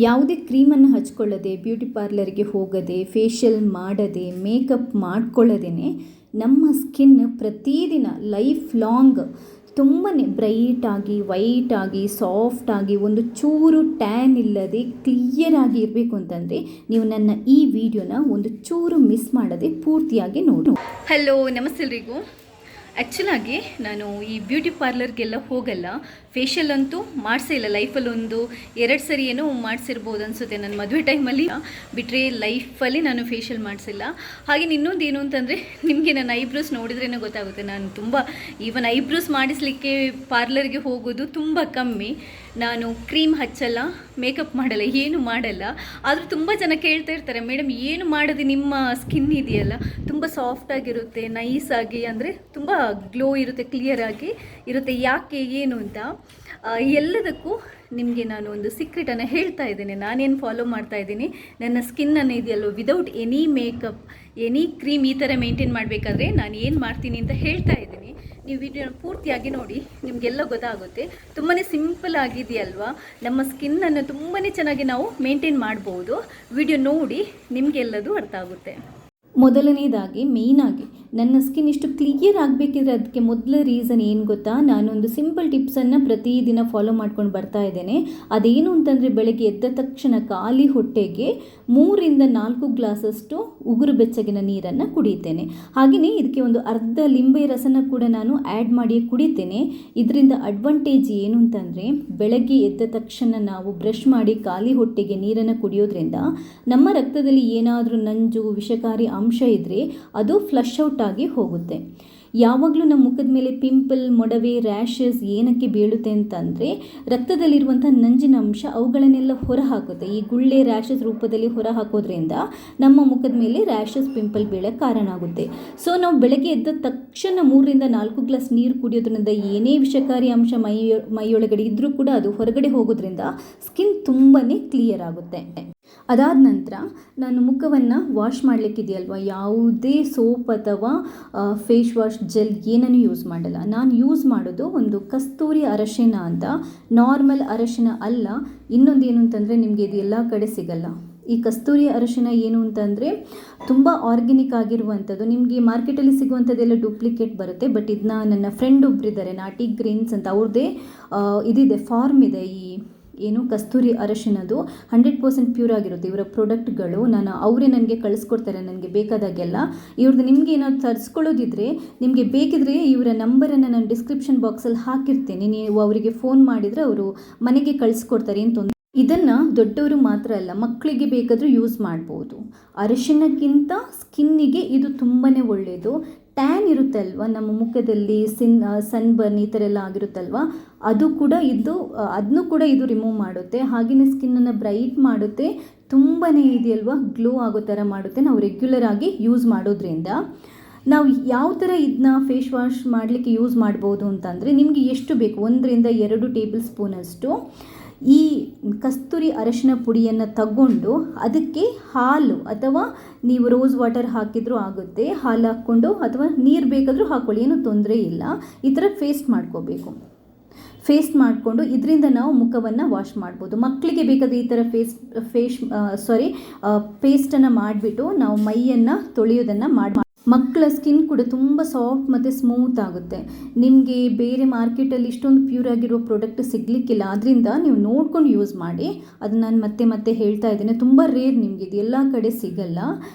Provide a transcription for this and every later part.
ಯಾವುದೇ ಕ್ರೀಮನ್ನು ಹಚ್ಕೊಳ್ಳದೆ, ಬ್ಯೂಟಿ ಪಾರ್ಲರ್ಗೆ ಹೋಗದೆ, ಫೇಶಿಯಲ್ ಮಾಡದೆ, ಮೇಕಪ್ ಮಾಡ್ಕೊಳ್ಳದೇ ನಮ್ಮ ಸ್ಕಿನ್ ಪ್ರತಿದಿನ ಲೈಫ್ ಲಾಂಗ್ ತುಂಬಾ ಬ್ರೈಟಾಗಿ, ವೈಟಾಗಿ, ಸಾಫ್ಟಾಗಿ, ಒಂದು ಚೂರು ಟ್ಯಾನ್ ಇಲ್ಲದೆ ಕ್ಲಿಯರಾಗಿ ಇರಬೇಕು ಅಂತಂದರೆ ನೀವು ನನ್ನ ಈ ವಿಡಿಯೋನ ಒಂದು ಚೂರು ಮಿಸ್ ಮಾಡದೆ ಪೂರ್ತಿಯಾಗಿ ನೋಡಿ. ಹಲೋ, ನಮಸ್ತೆ ಎಲ್ರಿಗೂ. ಆ್ಯಕ್ಚುಲಾಗಿ ನಾನು ಈ ಬ್ಯೂಟಿ ಪಾರ್ಲರ್ಗೆಲ್ಲ ಹೋಗಲ್ಲ, ಫೇಶಿಯಲ್ ಅಂತೂ ಮಾಡಿಸೇ ಇಲ್ಲ. ಲೈಫಲ್ಲಿ ಒಂದು 2 ಸರಿ ಏನೋ ಮಾಡಿಸಿರ್ಬೋದು ಅನಿಸುತ್ತೆ. ನನ್ನ ಮದುವೆ ಟೈಮಲ್ಲಿ ಬಿಟ್ಟರೆ ಲೈಫಲ್ಲಿ ನಾನು ಫೇಶಿಯಲ್ ಮಾಡಿಸಿಲ್ಲ. ಹಾಗೆ ಇನ್ನೊಂದು ಏನು ಅಂತಂದರೆ, ನಿಮಗೆ ನನ್ನ ಐಬ್ರೋಸ್ ನೋಡಿದ್ರೇ ಗೊತ್ತಾಗುತ್ತೆ. ನಾನು ತುಂಬ ಈವನ್ ಐಬ್ರೋಸ್ ಮಾಡಿಸಲಿಕ್ಕೆ ಪಾರ್ಲರ್ಗೆ ಹೋಗೋದು ತುಂಬ ಕಮ್ಮಿ. ನಾನು ಕ್ರೀಮ್ ಹಚ್ಚಲ್ಲ, ಮೇಕಪ್ ಮಾಡಲ್ಲ, ಏನು ಮಾಡಲ್ಲ. ಆದರೂ ತುಂಬ ಜನ ಕೇಳ್ತಾ ಇರ್ತಾರೆ, ಮೇಡಮ್ ಏನು ಮಾಡೋದು, ನಿಮ್ಮ ಸ್ಕಿನ್ ಇದೆಯಲ್ಲ ತುಂಬ ಸಾಫ್ಟಾಗಿರುತ್ತೆ, ನೈಸಾಗಿ, ಅಂದರೆ ತುಂಬ ಗ್ಲೋ ಇರುತ್ತೆ, ಕ್ಲಿಯರಾಗಿ ಇರುತ್ತೆ, ಯಾಕೆ ಏನು ಅಂತ. ಎಲ್ಲದಕ್ಕೂ ನಿಮಗೆ ನಾನು ಒಂದು ಸೀಕ್ರೆಟನ್ನು ಹೇಳ್ತಾ ಇದ್ದೇನೆ. ನಾನೇನು ಫಾಲೋ ಮಾಡ್ತಾ ಇದ್ದೀನಿ, ನನ್ನ ಸ್ಕಿನ್ನನ್ನು ಇದೆಯಲ್ಲೋ without any makeup, any cream ಈ ಥರ ಮೇಂಟೈನ್ ಮಾಡಬೇಕಾದ್ರೆ ನಾನು ಏನು ಮಾಡ್ತೀನಿ ಅಂತ ಹೇಳ್ತಾ ಇದ್ದೀನಿ. ನೀವು ವಿಡಿಯೋನ ಪೂರ್ತಿಯಾಗಿ ನೋಡಿ, ನಿಮಗೆಲ್ಲ ಗೊತ್ತಾಗುತ್ತೆ. ತುಂಬಾ ಸಿಂಪಲ್ ಆಗಿದೆಯಲ್ವಾ, ನಮ್ಮ ಸ್ಕಿನ್ನನ್ನು ತುಂಬಾ ಚೆನ್ನಾಗಿ ನಾವು ಮೇಂಟೈನ್ ಮಾಡ್ಬೋದು. ವಿಡಿಯೋ ನೋಡಿ ನಿಮಗೆಲ್ಲದು ಅರ್ಥ ಆಗುತ್ತೆ. ಮೊದಲನೇದಾಗಿ ಮೇಯ್ನಾಗಿ ನನ್ನ ಸ್ಕಿನ್ ಇಷ್ಟು ಕ್ಲಿಯರ್ ಆಗಬೇಕಿದ್ರೆ ಅದಕ್ಕೆ ಮೊದಲ ರೀಸನ್ ಏನು ಗೊತ್ತಾ, ನಾನೊಂದು ಸಿಂಪಲ್ ಟಿಪ್ಸನ್ನು ಪ್ರತಿದಿನ ಫಾಲೋ ಮಾಡ್ಕೊಂಡು ಬರ್ತಾ ಇದ್ದೇನೆ. ಅದೇನು ಅಂತಂದರೆ, ಬೆಳಗ್ಗೆ ಎದ್ದ ತಕ್ಷಣ ಖಾಲಿ ಹೊಟ್ಟೆಗೆ 3ರಿಂದ 4 ಗ್ಲಾಸಷ್ಟು ಉಗುರು ಬೆಚ್ಚಗಿನ ನೀರನ್ನು ಕುಡಿತೇನೆ. ಹಾಗೆಯೇ ಇದಕ್ಕೆ ಒಂದು ಅರ್ಧ ಲಿಂಬೆ ರಸನ ಕೂಡ ನಾನು ಆ್ಯಡ್ ಮಾಡಿ ಕುಡಿತೇನೆ. ಇದರಿಂದ ಅಡ್ವಾಂಟೇಜ್ ಏನು ಅಂತಂದರೆ, ಬೆಳಗ್ಗೆ ಎದ್ದ ತಕ್ಷಣ ನಾವು ಬ್ರಷ್ ಮಾಡಿ ಖಾಲಿ ಹೊಟ್ಟೆಗೆ ನೀರನ್ನು ಕುಡಿಯೋದ್ರಿಂದ ನಮ್ಮ ರಕ್ತದಲ್ಲಿ ಏನಾದರೂ ನಂಜು, ವಿಷಕಾರಿ ಅಂಶ ಇದ್ದರೆ ಅದು ಫ್ಲಶ್ ಔಟ್ ಆಗಿ ಹೋಗುತ್ತೆ. ಯಾವಾಗಲೂ ನಮ್ಮ ಮುಖದ ಮೇಲೆ ಪಿಂಪಲ್, ಮೊಡವೆ, ರ್ಯಾಷಸ್ ಏನಕ್ಕೆ ಬೀಳುತ್ತೆ ಅಂತಂದರೆ, ರಕ್ತದಲ್ಲಿರುವಂಥ ನಂಜಿನ ಅಂಶ ಅವುಗಳನ್ನೆಲ್ಲ ಹೊರಹಾಕುತ್ತೆ. ಈ ಗುಳ್ಳೆ ರ್ಯಾಷಸ್ ರೂಪದಲ್ಲಿ ಹೊರ ಹಾಕೋದ್ರಿಂದ ನಮ್ಮ ಮುಖದ ಮೇಲೆ ರ್ಯಾಷಸ್, ಪಿಂಪಲ್ ಬೀಳಕ್ಕೆ ಕಾರಣ ಆಗುತ್ತೆ. ಸೊ ನಾವು ಬೆಳಗ್ಗೆ ಎದ್ದ ತಕ್ಷಣ 3ರಿಂದ 4 ಗ್ಲಾಸ್ ನೀರು ಕುಡಿಯೋದ್ರಿಂದ ಏನೇ ವಿಷಕಾರಿ ಅಂಶ ಮೈಯೊಳಗಡೆ ಇದ್ದರೂ ಕೂಡ ಅದು ಹೊರಗಡೆ ಹೋಗೋದ್ರಿಂದ ಸ್ಕಿನ್ ತುಂಬಾ ಕ್ಲಿಯರ್ ಆಗುತ್ತೆ. ಅದಾದ ನಂತರ ನಾನು ಮುಖವನ್ನು ವಾಶ್ ಮಾಡಲಿಕ್ಕಿದೆಯಲ್ವ, ಯಾವುದೇ ಸೋಪ್ ಅಥವಾ ಫೇಸ್ ವಾಶ್, ಜೆಲ್ ಏನನ್ನು ಯೂಸ್ ಮಾಡಲ್ಲ. ನಾನು ಯೂಸ್ ಮಾಡೋದು ಒಂದು ಕಸ್ತೂರಿ ಅರಶಿನ ಅಂತ, ನಾರ್ಮಲ್ ಅರಶಿನ ಅಲ್ಲ. ಇನ್ನೊಂದೇನು ಅಂತಂದರೆ, ನಿಮಗೆ ಇದು ಎಲ್ಲ ಕಡೆ ಸಿಗಲ್ಲ. ಈ ಕಸ್ತೂರಿ ಅರಶಿನ ಏನು ಅಂತಂದರೆ ತುಂಬ ಆರ್ಗ್ಯಾನಿಕ್ ಆಗಿರುವಂಥದ್ದು. ನಿಮಗೆ ಮಾರ್ಕೆಟಲ್ಲಿ ಸಿಗುವಂಥದ್ದೆಲ್ಲ ಡೂಪ್ಲಿಕೇಟ್ ಬರುತ್ತೆ. ಬಟ್ ಇದನ್ನ ನನ್ನ ಫ್ರೆಂಡ್ ಒಬ್ಬರಿದ್ದಾರೆ, ನಾಟಿ ಗ್ರೀನ್ಸ್ ಅಂತ, ಅವ್ರದ್ದೇ ಇದಿದೆ, ಫಾರ್ಮ್ ಇದೆ. ಈ ಏನು ಕಸ್ತೂರಿ ಅರಶಿನದು 100% ಪ್ಯೂರ್ ಆಗಿರುತ್ತೆ ಇವರ ಪ್ರಾಡಕ್ಟ್ಗಳು. ಅವರೇ ನನಗೆ ಕಳಿಸ್ಕೊಡ್ತಾರೆ ನನಗೆ ಬೇಕಾದಾಗೆಲ್ಲ. ಇವ್ರದ್ದು ನಿಮಗೆ ಏನಾದ್ರು ತರಿಸ್ಕೊಳ್ಳೋದಿದ್ರೆ, ನಿಮಗೆ ಬೇಕಿದ್ರೆ ಇವರ ನಂಬರನ್ನು ನಾನು ಡಿಸ್ಕ್ರಿಪ್ಷನ್ ಬಾಕ್ಸಲ್ಲಿ ಹಾಕಿರ್ತೀನಿ. ನೀವು ಅವರಿಗೆ ಫೋನ್ ಮಾಡಿದರೆ ಅವರು ಮನೆಗೆ ಕಳಿಸ್ಕೊಡ್ತಾರೆ ಅಂತ. ಇದನ್ನು ದೊಡ್ಡವರು ಮಾತ್ರ ಅಲ್ಲ, ಮಕ್ಕಳಿಗೆ ಬೇಕಾದರೂ ಯೂಸ್ ಮಾಡ್ಬೋದು. ಅರಿಶಿನಕ್ಕಿಂತ ಸ್ಕಿನ್ನಿಗೆ ಇದು ತುಂಬಾ ಒಳ್ಳೆಯದು. ಟ್ಯಾನ್ ಇರುತ್ತಲ್ವ ನಮ್ಮ ಮುಖದಲ್ಲಿ, ಸನ್ ಬರ್ನ್ ಈ ಥರ ಎಲ್ಲ ಆಗಿರುತ್ತಲ್ವ, ಅದನ್ನು ಕೂಡ ಇದು ರಿಮೂವ್ ಮಾಡುತ್ತೆ. ಹಾಗೆಯೇ ಸ್ಕಿನ್ನನ್ನು ಬ್ರೈಟ್ ಮಾಡುತ್ತೆ, ತುಂಬಾ ಇದೆಯಲ್ವ ಗ್ಲೋ ಆಗೋ ಥರ ಮಾಡುತ್ತೆ ನಾವು ರೆಗ್ಯುಲರ್ ಆಗಿ ಯೂಸ್ ಮಾಡೋದ್ರಿಂದ. ನಾವು ಯಾವ ಥರ ಇದನ್ನ ಫೇಸ್ ವಾಶ್ ಮಾಡಲಿಕ್ಕೆ ಯೂಸ್ ಮಾಡ್ಬೋದು ಅಂತಂದರೆ, ನಿಮಗೆ ಎಷ್ಟು ಬೇಕು 1ರಿಂದ 2 ಟೇಬಲ್ ಸ್ಪೂನಷ್ಟು ಈ ಕಸ್ತೂರಿ ಅರಶಿನ ಪುಡಿಯನ್ನು ತಗೊಂಡು ಅದಕ್ಕೆ ಹಾಲು ಅಥವಾ ನೀವು ರೋಸ್ ವಾಟರ್ ಹಾಕಿದರೂ ಆಗುತ್ತೆ, ಹಾಲು ಹಾಕ್ಕೊಂಡು, ಅಥವಾ ನೀರು ಬೇಕಾದರೂ ಹಾಕ್ಕೊಳ್ಳಿ, ಏನೂ ತೊಂದರೆ ಇಲ್ಲ. ಈ ಥರ ಪೇಸ್ಟ್ ಮಾಡಿಕೊಂಡು ಇದರಿಂದ ನಾವು ಮುಖವನ್ನು ವಾಶ್ ಮಾಡ್ಬೋದು. ಮಕ್ಕಳಿಗೆ ಬೇಕಾದರೆ ಈ ಥರ ಪೇಸ್ಟನ್ನು ಮಾಡಿಬಿಟ್ಟು ನಾವು ಮೈಯನ್ನು ತೊಳೆಯೋದನ್ನು ಮಾಡಿ, ಮಕ್ಕಳ ಸ್ಕಿನ್ ಕೂಡ ತುಂಬ ಸಾಫ್ಟ್ ಮತ್ತು ಸ್ಮೂತ್ ಆಗುತ್ತೆ. ನಿಮಗೆ ಬೇರೆ ಮಾರ್ಕೆಟಲ್ಲಿ ಇಷ್ಟೊಂದು ಪ್ಯೂರ್ ಆಗಿರೋ ಪ್ರಾಡಕ್ಟ್ ಸಿಗಲಿಕ್ಕಿಲ್ಲ. ಅದರಿಂದ ನೀವು ನೋಡ್ಕೊಂಡು ಯೂಸ್ ಮಾಡಿ. ಅದು ನಾನು ಮತ್ತೆ ಹೇಳ್ತಾ ಇದ್ದೇನೆ, ತುಂಬ ರೇರ್, ನಿಮಗೆ ಇದು ಎಲ್ಲ ಕಡೆ ಸಿಗಲ್ಲ.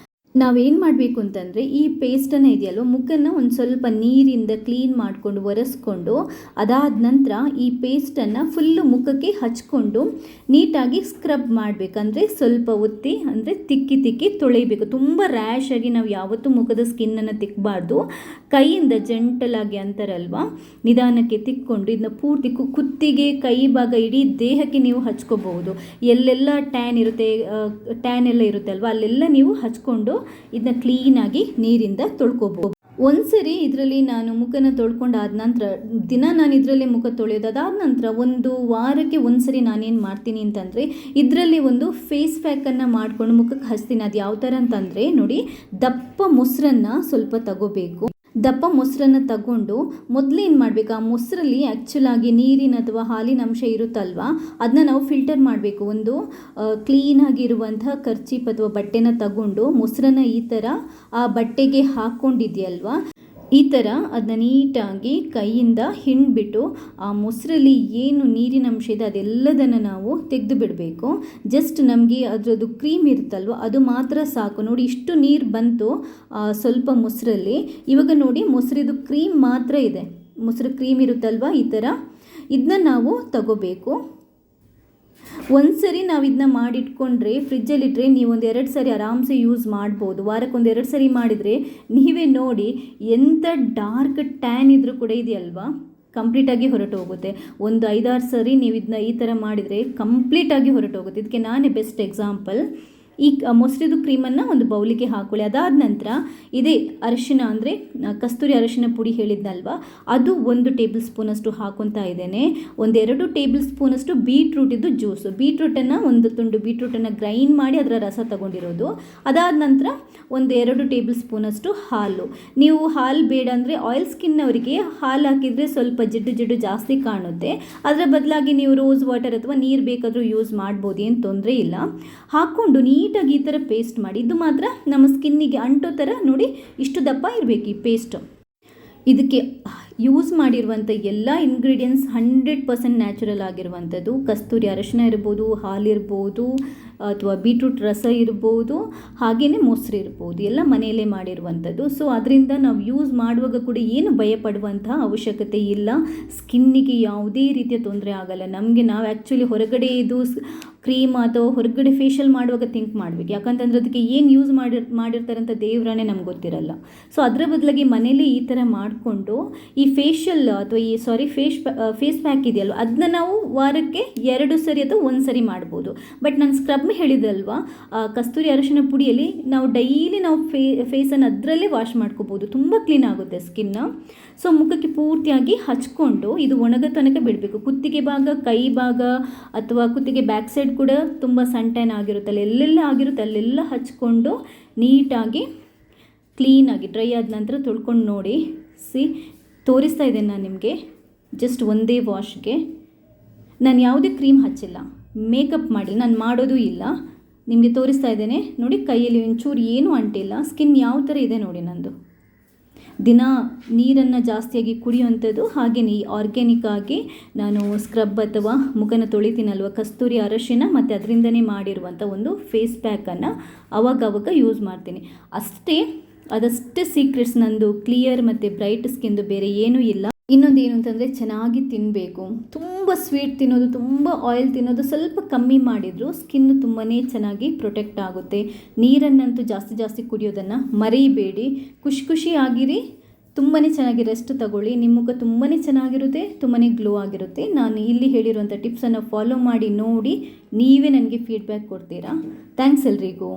ನಾವೇನು ಮಾಡಬೇಕು ಅಂತಂದರೆ, ಈ ಪೇಸ್ಟನ್ನು ಇದೆಯಲ್ವ, ಮುಖನ ಒಂದು ಸ್ವಲ್ಪ ನೀರಿಂದ ಕ್ಲೀನ್ ಮಾಡಿಕೊಂಡು ಒರೆಸ್ಕೊಂಡು, ಅದಾದ ನಂತರ ಈ ಪೇಸ್ಟನ್ನು ಫುಲ್ಲು ಮುಖಕ್ಕೆ ಹಚ್ಕೊಂಡು ನೀಟಾಗಿ ಸ್ಕ್ರಬ್ ಮಾಡಬೇಕಂದ್ರೆ ಸ್ವಲ್ಪ ಒತ್ತಿ, ಅಂದರೆ ತಿಕ್ಕಿ ತೊಳೆಯಬೇಕು. ತುಂಬ ರ್ಯಾಶಾಗಿ ನಾವು ಯಾವತ್ತೂ ಮುಖದ ಸ್ಕಿನ್ನನ್ನು ತಿಕ್ಕಬಾರ್ದು. ಕೈಯಿಂದ ಜೆಂಟಲಾಗಿ ಅಂತಾರಲ್ವ, ನಿಧಾನಕ್ಕೆ ತಿಕ್ಕೊಂಡು ಇದನ್ನ ಪೂರ್ತಿ ಕುತ್ತಿಗೆ, ಕೈ ಭಾಗ, ಇಡೀ ದೇಹಕ್ಕೆ ನೀವು ಹಚ್ಕೋಬಹುದು. ಎಲ್ಲೆಲ್ಲ ಟ್ಯಾನ್ ಎಲ್ಲ ಇರುತ್ತೆ ಅಲ್ವಾ, ಅಲ್ಲೆಲ್ಲ ನೀವು ಹಚ್ಕೊಂಡು ಇದನ್ನ ಕ್ಲೀನಾಗಿ ನೀರಿಂದ ತೊಳ್ಕೊಬೋದು. ಒಂದ್ಸರಿ ಇದರಲ್ಲಿ ನಾನು ಮುಖನ ತೊಳ್ಕೊಂಡಾದ ನಂತರ ದಿನ ನಾನು ಇದರಲ್ಲೇ ಮುಖ ತೊಳೆಯೋದು. ಅದಾದ ನಂತರ 1 ವಾರಕ್ಕೆ ಒಂದ್ಸರಿ ನಾನೇನು ಮಾಡ್ತೀನಿ ಅಂತಂದರೆ, ಇದರಲ್ಲಿ ಒಂದು ಫೇಸ್ ಪ್ಯಾಕನ್ನು ಮಾಡಿಕೊಂಡು ಮುಖಕ್ಕೆ ಹಚ್ತೀನಿ. ಅದು ಯಾವ ಥರ ಅಂತಂದರೆ ನೋಡಿ, ದಪ್ಪ ಮೊಸರನ್ನು ಸ್ವಲ್ಪ ತಗೋಬೇಕು. ದಪ್ಪ ಮೊಸರನ್ನು ತಗೊಂಡು ಮೊದಲೇನು ಮಾಡಬೇಕು, ಆ ಮೊಸರಲ್ಲಿ ಆ್ಯಕ್ಚುಲಾಗಿ ನೀರಿನ ಅಥವಾ ಹಾಲಿನ ಅಂಶ ಇರುತ್ತಲ್ವ, ಅದನ್ನ ನಾವು ಫಿಲ್ಟರ್ ಮಾಡಬೇಕು. ಒಂದು ಕ್ಲೀನಾಗಿರುವಂತಹ ಕರ್ಚೀಪ್ ಅಥವಾ ಬಟ್ಟೆನ ತಗೊಂಡು ಮೊಸರನ್ನ ಈ ಥರ ಆ ಬಟ್ಟೆಗೆ ಹಾಕ್ಕೊಂಡಿದೆಯಲ್ವ, ಈ ಥರ ಅದನ್ನ ನೀಟಾಗಿ ಕೈಯಿಂದ ಹಿಂಡ್ಬಿಟ್ಟು ಆ ಮೊಸರಲ್ಲಿ ಏನು ನೀರಿನ ಅಂಶ ಇದೆ ಅದೆಲ್ಲದನ್ನು ನಾವು ತೆಗೆದು ಬಿಡಬೇಕು. ಜಸ್ಟ್ ನಮಗೆ ಅದರದ್ದು ಕ್ರೀಮ್ ಇರುತ್ತಲ್ವ ಅದು ಮಾತ್ರ ಸಾಕು. ನೋಡಿ ಇಷ್ಟು ನೀರು ಬಂತು ಸ್ವಲ್ಪ ಮೊಸರಲ್ಲಿ. ಇವಾಗ ನೋಡಿ ಮೊಸರಿದು ಕ್ರೀಮ್ ಮಾತ್ರ ಇದೆ, ಮೊಸರು ಕ್ರೀಮ್ ಇರುತ್ತಲ್ವ ಈ ಥರ, ಇದನ್ನ ನಾವು ತಗೋಬೇಕು. ಒಂದು ಸರಿ ನಾವು ಇದನ್ನ ಮಾಡಿಟ್ಕೊಂಡ್ರೆ ಫ್ರಿಜ್ಜಲ್ಲಿಟ್ಟರೆ ನೀವು ಒಂದು 2 ಸರಿ ಆರಾಮ್ಸೆ ಯೂಸ್ ಮಾಡ್ಬೋದು. ವಾರಕ್ಕೆ ಒಂದು 2 ಸರಿ ಮಾಡಿದರೆ ನೀವೇ ನೋಡಿ ಎಂಥ ಡಾರ್ಕ್ ಟ್ಯಾನ್ ಇದ್ರೂ ಕೂಡ ಇದೆಯಲ್ವಾ ಕಂಪ್ಲೀಟಾಗಿ ಹೊರಟು ಹೋಗುತ್ತೆ. ಒಂದು 5-6 ಸರಿ ನೀವು ಇದನ್ನ ಈ ಥರ ಮಾಡಿದರೆ ಕಂಪ್ಲೀಟಾಗಿ ಹೊರಟು ಹೋಗುತ್ತೆ. ಇದಕ್ಕೆ ನಾನೇ ಬೆಸ್ಟ್ ಎಕ್ಸಾಂಪಲ್. ಈ ಮೊಸರಿದು ಕ್ರೀಮನ್ನು ಒಂದು ಬೌಲಿಗೆ ಹಾಕೊಳ್ಳಿ. ಅದಾದ ನಂತರ ಇದೇ ಅರಿಶಿನ ಅಂದರೆ ಕಸ್ತೂರಿ ಅರಿಶಿನ ಪುಡಿ ಹೇಳಿದ್ನಲ್ವ, ಅದು 1 ಟೇಬಲ್ ಸ್ಪೂನಷ್ಟು ಹಾಕೊತಾ ಇದ್ದೇನೆ. 1-2 ಟೇಬಲ್ ಸ್ಪೂನಷ್ಟು ಬೀಟ್ರೂಟಿದ್ದು ಜ್ಯೂಸು, ಬೀಟ್ರೂಟನ್ನು ಒಂದು ತುಂಡು ಬೀಟ್ರೂಟನ್ನು ಗ್ರೈಂಡ್ ಮಾಡಿ ಅದರ ರಸ ತಗೊಂಡಿರೋದು. ಅದಾದ ನಂತರ 1-2 ಟೇಬಲ್ ಸ್ಪೂನಷ್ಟು ಹಾಲು. ನೀವು ಹಾಲು ಬೇಡ ಅಂದರೆ ಆಯಿಲ್ ಸ್ಕಿನ್ನವರಿಗೆ ಹಾಲು ಹಾಕಿದರೆ ಸ್ವಲ್ಪ ಜಿಡ್ಡು ಜಾಸ್ತಿ ಕಾಣುತ್ತೆ. ಅದರ ಬದಲಾಗಿ ನೀವು ರೋಸ್ ವಾಟರ್ ಅಥವಾ ನೀರು ಬೇಕಾದರೂ ಯೂಸ್ ಮಾಡ್ಬೋದು, ಏನು ತೊಂದರೆ ಇಲ್ಲ. ಹಾಕ್ಕೊಂಡು ನೀಟಾಗಿ ಈ ಥರ ಪೇಸ್ಟ್ ಮಾಡಿ. ಇದು ಮಾತ್ರ ನಮ್ಮ ಸ್ಕಿನ್ನಿಗೆ ಅಂಟೋ ಥರ ನೋಡಿ ಇಷ್ಟು ದಪ್ಪ ಇರಬೇಕು ಈ ಪೇಸ್ಟು. ಇದಕ್ಕೆ ಯೂಸ್ ಮಾಡಿರುವಂಥ ಎಲ್ಲ ಇಂಗ್ರೀಡಿಯೆಂಟ್ಸ್ 100% ನ್ಯಾಚುರಲ್ ಆಗಿರುವಂಥದ್ದು. ಕಸ್ತೂರಿ ಅರಿಶಿನ ಇರ್ಬೋದು, ಹಾಲಿರ್ಬೋದು, ಅಥವಾ ಬೀಟ್ರೂಟ್ ರಸ ಇರ್ಬೋದು, ಹಾಗೆಯೇ ಮೊಸರು ಇರ್ಬೋದು, ಎಲ್ಲ ಮನೆಯಲ್ಲೇ ಮಾಡಿರುವಂಥದ್ದು. ಸೊ ಅದರಿಂದ ನಾವು ಯೂಸ್ ಮಾಡುವಾಗ ಕೂಡ ಏನು ಭಯಪಡುವಂತಹ ಅವಶ್ಯಕತೆ ಇಲ್ಲ. ಸ್ಕಿನ್ನಿಗೆ ಯಾವುದೇ ರೀತಿಯ ತೊಂದರೆ ಆಗಲ್ಲ. ನಾವು ಆ್ಯಕ್ಚುಲಿ ಹೊರಗಡೆ ಇದು ಕ್ರೀಮ್ ಅಥವಾ ಹೊರಗಡೆ ಫೇಶಿಯಲ್ ಮಾಡುವಾಗ ಥಿಂಕ್ ಮಾಡಬೇಕು, ಯಾಕಂತಂದ್ರೆ ಅದಕ್ಕೆ ಏನು ಯೂಸ್ ಮಾಡಿರ್ತಾರೆ ಅಂತ ದೇವ್ರನೇ ನಮ್ಗೆ ಗೊತ್ತಿರಲ್ಲ. ಸೊ ಅದರ ಬದಲಾಗಿ ಮನೇಲಿ ಈ ಥರ ಮಾಡಿಕೊಂಡು ಈ ಫೇಶಿಯಲ್ ಅಥವಾ ಫೇಸ್ ಪ್ಯಾಕ್ ಇದೆಯಲ್ವ ಅದನ್ನ ನಾವು ವಾರಕ್ಕೆ 2 ಸರಿ ಅಥವಾ 1 ಸರಿ ಮಾಡ್ಬೋದು. ಬಟ್ ನಾನು ಸ್ಕ್ರಬ್ ಹೇಳಿದಲ್ವಾ, ಕಸ್ತೂರಿ ಅರಿಶಿನ ಪುಡಿಯಲ್ಲಿ ನಾವು ಡೈಲಿ ನಾವು ಫೇಸನ್ನು ಅದರಲ್ಲೇ ವಾಶ್ ಮಾಡ್ಕೋಬೋದು, ತುಂಬ ಕ್ಲೀನ್ ಆಗುತ್ತೆ ಸ್ಕಿನ್ನ. ಸೊ ಮುಖಕ್ಕೆ ಪೂರ್ತಿಯಾಗಿ ಹಚ್ಕೊಂಡು ಇದು ಒಣಗೋ ತನಕ ಬಿಡಬೇಕು. ಕುತ್ತಿಗೆ ಭಾಗ, ಕೈ ಭಾಗ ಅಥವಾ ಕುತ್ತಿಗೆ ಬ್ಯಾಕ್ ಸೈಡ್ ಕೂಡ ತುಂಬ ಸನ್ ಟ್ಯಾನ್ ಆಗಿರುತ್ತಲ್ಲ, ಎಲ್ಲೆಲ್ಲ ಆಗಿರುತ್ತೆ ಅಲ್ಲೆಲ್ಲ ಹಚ್ಕೊಂಡು ನೀಟಾಗಿ ಕ್ಲೀನಾಗಿ ಡ್ರೈ ಆದ ನಂತರ ತೊಳ್ಕೊಂಡು ನೋಡಿ. ತೋರಿಸ್ತಾ ಇದ್ದೇನೆ ನಾನು ನಿಮಗೆ ಜಸ್ಟ್ ಒಂದೇ ವಾಶ್ಗೆ. ನಾನು ಯಾವುದೇ ಕ್ರೀಮ್ ಹಚ್ಚಿಲ್ಲ, ಮೇಕಪ್ ಮಾಡಿಲ್ಲ, ನಾನು ಮಾಡೋದು ಇಲ್ಲ. ನಿಮಗೆ ತೋರಿಸ್ತಾ ಇದ್ದೇನೆ ನೋಡಿ, ಕೈಯಲ್ಲಿ ಒಂಚೂರು ಏನೂ ಅಂಟಿಲ್ಲ. ಸ್ಕಿನ್ ಯಾವ ಥರ ಇದೆ ನೋಡಿ ನಂದು. ದಿನ ನೀರನ್ನು ಜಾಸ್ತಿಯಾಗಿ ಕುಡಿಯುವಂಥದ್ದು, ಹಾಗೆಯೇ ಆರ್ಗ್ಯಾನಿಕ್ ಆಗಿ ನಾನು ಸ್ಕ್ರಬ್ ಅಥವಾ ಮುಖನ ತೊಳಿತೀನಲ್ವ ಕಸ್ತೂರಿ ಅರಿಶಿನ ಮತ್ತು ಅದರಿಂದನೇ ಮಾಡಿರುವಂಥ ಒಂದು ಫೇಸ್ ಪ್ಯಾಕನ್ನು ಅವಾಗವಾಗ ಯೂಸ್ ಮಾಡ್ತೀನಿ ಅದಷ್ಟೇ ಸೀಕ್ರೆಟ್ಸ್ ನಂದು. ಕ್ಲಿಯರ್ ಮತ್ತು ಬ್ರೈಟ್ ಸ್ಕಿನ್ದು ಬೇರೆ ಏನೂ ಇಲ್ಲ. ಇನ್ನೊಂದು ಏನು ಅಂತಂದರೆ ಚೆನ್ನಾಗಿ ತಿನ್ನಬೇಕು. ತುಂಬ ಸ್ವೀಟ್ ತಿನ್ನೋದು, ತುಂಬ ಆಯಿಲ್ ತಿನ್ನೋದು ಸ್ವಲ್ಪ ಕಮ್ಮಿ ಮಾಡಿದರೂ ಸ್ಕಿನ್ನು ತುಂಬಾ ಚೆನ್ನಾಗಿ ಪ್ರೊಟೆಕ್ಟ್ ಆಗುತ್ತೆ. ನೀರನ್ನಂತೂ ಜಾಸ್ತಿ ಕುಡಿಯೋದನ್ನು ಮರೀಬೇಡಿ. ಖುಷಿಯಾಗಿರಿ, ತುಂಬಾ ಚೆನ್ನಾಗಿ ರೆಸ್ಟ್ ತಗೊಳ್ಳಿ. ನಿಮ್ಮ ಮುಖ ತುಂಬಾ ಚೆನ್ನಾಗಿರುತ್ತೆ, ತುಂಬಾ ಗ್ಲೋ ಆಗಿರುತ್ತೆ. ನಾನು ಇಲ್ಲಿ ಹೇಳಿರುವಂಥ ಟಿಪ್ಸನ್ನು ಫಾಲೋ ಮಾಡಿ ನೋಡಿ, ನೀವೇ ನನಗೆ ಫೀಡ್ಬ್ಯಾಕ್ ಕೊಡ್ತೀರಾ. ಥ್ಯಾಂಕ್ಸ್ ಎಲ್ರಿಗೂ.